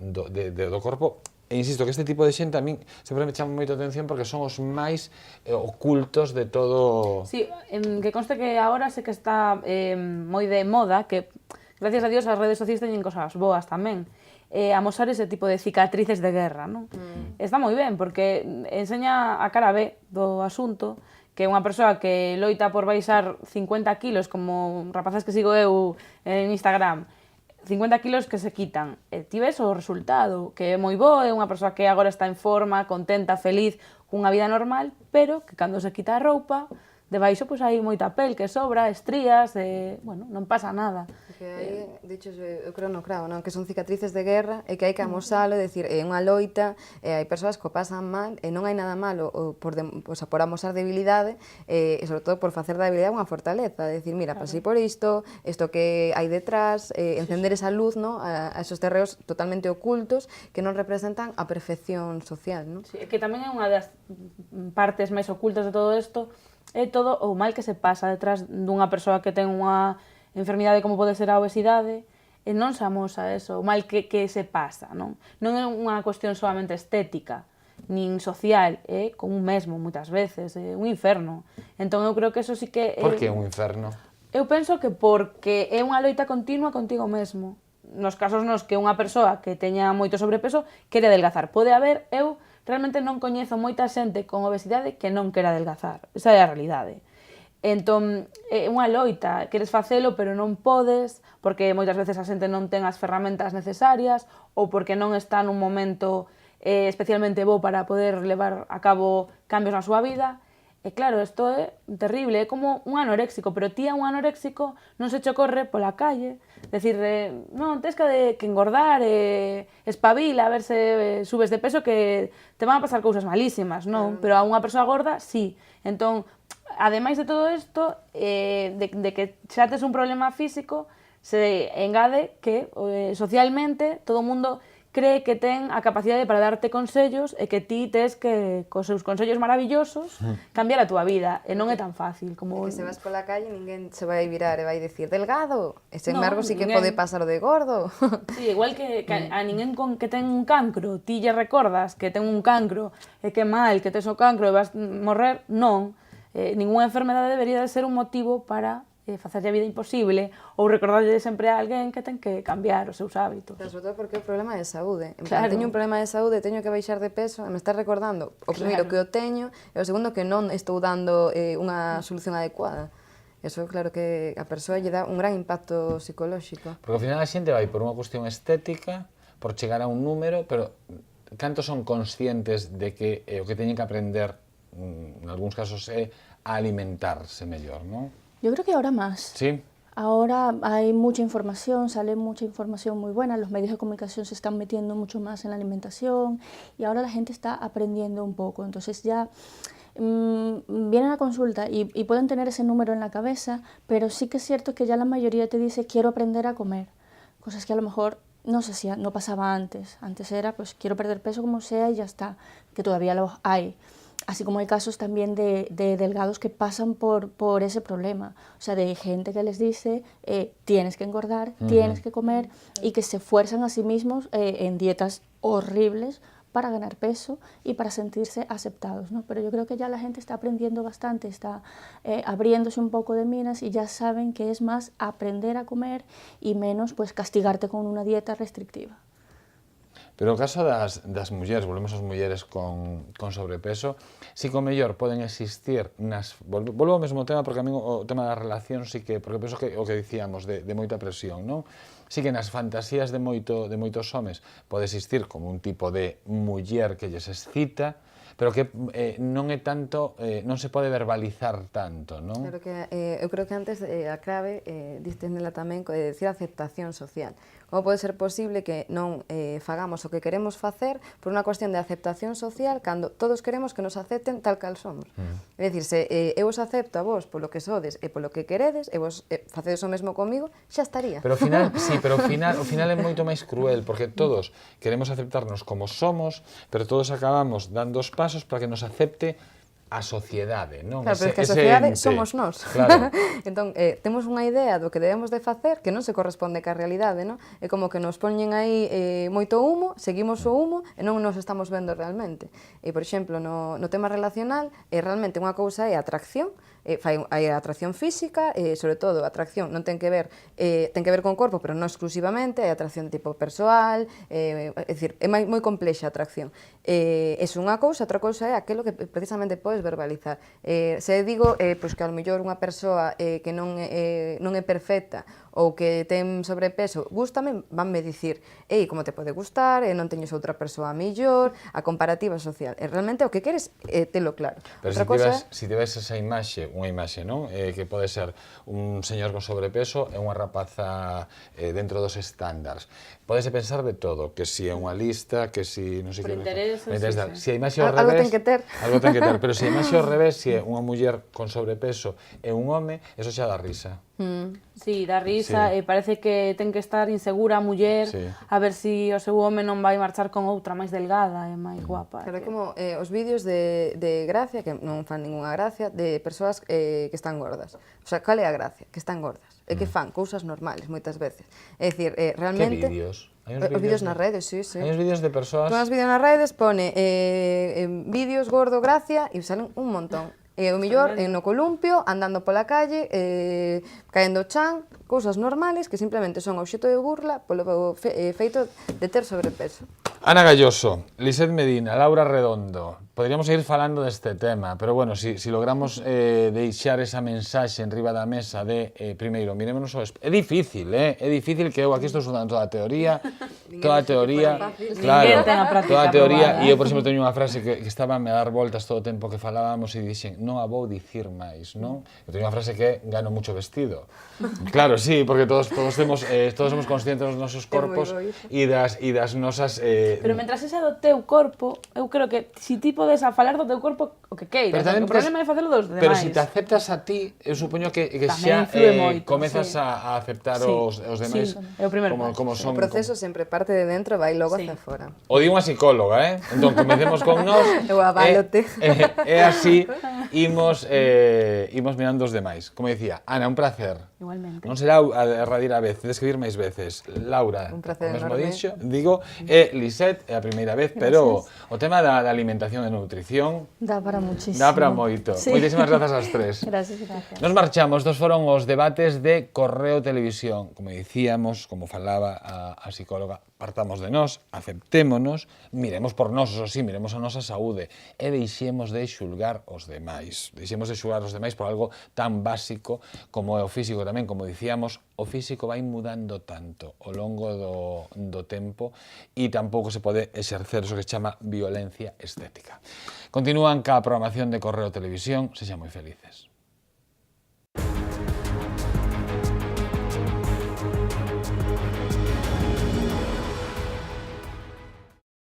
corpo. E insisto que este tipo de xente a min sempre me chama moito a atención porque son os máis ocultos de todo... Sí, que conste que agora sé que está moi de moda, que gracias a Dios as redes sociais teñen cosas boas tamén, amosar ese tipo de cicatrices de guerra, non? Está moi ben, porque enseña a cara B do asunto, que unha persoa que loita por baixar 50 kilos, como rapazas que sigo eu en Instagram, 50 kilos que se quitan. Ti ves o resultado, que é moi bo, é unha persoa que agora está en forma, contenta, feliz, cunha vida normal, pero que cando se quita a roupa, debaixo pois hai moita pel que sobra, estrías, bueno, non pasa nada. Que hai, dichos, eu creo no cravo, non? Que son cicatrices de guerra e que hai que amosalo, decir, é unha loita, hai persoas que o pasan mal e non hai nada malo por amosar debilidade e sobre todo por facer da debilidade unha fortaleza, decir, mira, pasei por isto que hai detrás, encender esa luz, non? A esos terreos totalmente ocultos que non representan a perfección social, non? Sí, que tamén é unha das partes máis ocultas de todo isto, é todo o mal que se pasa detrás dunha persoa que ten unha enfermidade como pode ser a obesidade, e non se amosa eso, o mal que se pasa, non? Non é unha cuestión solamente estética, nin social, é común mesmo, moitas veces, é un inferno. Entón eu creo que eso sí que... Por que é un inferno? Eu penso que porque é unha loita continua contigo mesmo. Nos casos nos que unha persoa que teña moito sobrepeso quere adelgazar. Pode haber, eu realmente non coñezo moita xente con obesidade que non quera adelgazar. Esa é a realidade. Entón, é unha loita, queres facelo, pero non podes, porque moitas veces a xente non ten as ferramentas necesarias, ou porque non está nun momento especialmente bo para poder levar a cabo cambios na súa vida. E claro, isto é terrible, é como un anoréxico, pero ti a un anoréxico non se che ocorre pola calle, decir, non, tens que engordar, espabila, a ver se subes de peso que te van a pasar cousas malísimas, non? Pero a unha persoa gorda, sí. Entón, ademais de todo isto, de que xa tes un problema físico, se engade que socialmente todo o mundo cree que ten a capacidade para darte consellos e que ti tes que, cos seus consellos maravillosos, cambiar a túa vida. E non é tan fácil como... Que se vas pola calle ninguén se vai virar e vai dicir delgado, e sen No, embargo sí que ninguén. pode pasar o de gordo. Sí, igual que a ninguén que ten un cancro, ti lle recordas que ten un cancro e que mal, que tes o cancro e vas morrer, non. Ninguna enfermedade debería de ser un motivo para facerlle a vida imposible ou recordarlle sempre a alguén que ten que cambiar os seus hábitos. Pero sobre todo porque é un problema de saúde. En Claro. plan, teño un problema de saúde, teño que baixar de peso, e me estás recordando o primeiro que o teño e o segundo que non estou dando unha solución adecuada. Eso claro que a persoa lle dá un gran impacto psicolóxico. Porque ao final a xente vai por unha cuestión estética, por chegar a un número, pero cantos son conscientes de que o que teñen que aprender, en algúns casos, é a alimentarse mellor, non? Yo creo que ahora más. Sí. Ahora hay mucha información, sale mucha información muy buena, los medios de comunicación se están metiendo mucho más en la alimentación y ahora la gente está aprendiendo un poco. Entonces ya vienen a consulta y pueden tener ese número en la cabeza, pero sí que es cierto que ya la mayoría te dice quiero aprender a comer, cosas que a lo mejor no se hacía, no pasaba antes. Antes era pues quiero perder peso como sea y ya está, que todavía los hay. Así como hay casos también de delgados que pasan por ese problema. O sea, de gente que les dice, tienes que engordar, tienes que comer, y que se fuerzan a sí mismos en dietas horribles para ganar peso y para sentirse aceptados, ¿no? Pero yo creo que ya la gente está aprendiendo bastante, está abriéndose un poco de minas y ya saben que es más aprender a comer y menos pues castigarte con una dieta restrictiva. Pero no caso das mulleres, volvemos ás mulleres con sobrepeso, si que o mellor poden existir volvo ao mesmo tema, porque a mí o tema da relación sí que, porque penso que o que dicíamos de moita presión, non? Sí que nas fantasías de moitos homes pode existir como un tipo de muller que lles excita, pero que non é tanto, non se pode verbalizar tanto, non? Claro que eu creo que antes a clave, diste nela tamén, é dicir aceptación social. Como pode ser posible que non fagamos o que queremos facer por unha cuestión de aceptación social cando todos queremos que nos acepten tal cal somos? É dicir, se eu os acepto a vos polo que sodes e polo que queredes, e vos facedes o mesmo comigo, xa estaría. Pero ao final, sí, pero ao final é moito máis cruel, porque todos queremos aceptarnos como somos, pero todos acabamos dando os pasos para que nos acepte a sociedade, non? Claro, pero que a sociedade somos nós. Claro. Entón, temos unha idea do que debemos de facer que non se corresponde ca realidade, non? É como que nos poñen aí moito humo, seguimos o humo e non nos estamos vendo realmente. E, por exemplo, no tema relacional, realmente unha cousa é a atracción, hai a atracción física, sobre todo a atracción non ten que ver con o corpo, pero non exclusivamente, hai atracción tipo persoal, é dicir, é moi complexa a atracción. É unha cousa, outra cousa é aquilo que precisamente podes verbalizar. Se digo pois que a lo mellor unha persoa que non é perfecta ou que ten sobrepeso, gústame, vanme dicir, como te pode gustar, non teñes outra persoa mellor, a comparativa social. Realmente o que queres é telo claro. Pero se tives esa imaxe, unha imaxe, non? Que pode ser un señor con sobrepeso e unha rapaza dentro dos estándares. Podese pensar de todo, que si é unha lista, que si non sei que... Por intereses, sí. Se a imaxe ao revés... Algo ten que ter. Algo ten que ter, pero se a imaxe ao revés, se é unha muller con sobrepeso e un home, eso xa dá risa. Sí, dá risa, Sí. E parece que ten que estar insegura a muller, Sí. a ver si o seu home non vai marchar con outra máis delgada e máis guapa. Claro, é como os vídeos de gracia, que non fan ninguna gracia, de persoas que están gordas. O sea, cal é a gracia? Que están gordas. E que fan cousas normales, moitas veces. É dicir, realmente... Que vídeos? Os vídeos nas redes, sí. Hai uns vídeos de persoas... Con os vídeos nas redes pone vídeos gordo gracia e salen un montón. E o mellor no columpio, andando pola calle, caendo chan, cousas normales que simplemente son obxeto de burla polo feito de ter sobrepeso. Ana Galloso, Lisette Medina, Laura Redondo, podríamos seguir falando deste tema, pero bueno, si logramos deixar esa mensaxe en riba da mesa de, primeiro, mirémonos ao espejo. É difícil que eu aquí estou estudando toda a teoría, claro, toda a teoría, e eu, por exemplo, teño unha frase que estaba a dar voltas todo o tempo que falábamos e dixen, non a vou dicir máis, non? Eu teño unha frase que é, gano mucho vestido. Claro, sí, porque todos somos conscientes dos nosos corpos e das nosas... Pero mentras esa do teu corpo, eu creo que si ti podes a falar do teu corpo o que queiras, o problema é facelo dos demais. Pero se te aceptas a ti, eu supoño que xa comezas a aceptar os demais como son. O proceso sempre parte de dentro, vai logo hacia fora. O di unha psicóloga, Entón, comecemos con nós. Eu avalote. É así, imos mirando os demais. Como dicía, Ana, un placer. Igualmente. Non será a radir a vez, tedes que vir máis veces. Laura, un placer mesmo enorme. dixo, digo, Lisette é a primeira vez, pero o tema da alimentación e nutrición Dá para muchísimo. dá para moito. Sí. Moitísimas grazas ás tres. Gracias. Nos marchamos, estos foron os debates de Correo Televisión. Como dicíamos, como falaba a psicóloga, partamos de nós, aceptémonos, miremos por nós, eso sí, miremos a nosa saúde e deixemos de xulgar os demais. Deixemos de xulgar os demais por algo tan básico como é o físico tamén. Como dicíamos, o físico vai mudando tanto ao longo do tempo e tampouco se pode exercer eso que se chama violencia estética. Continúan ca programación de Correo Televisión, sexan moi felices.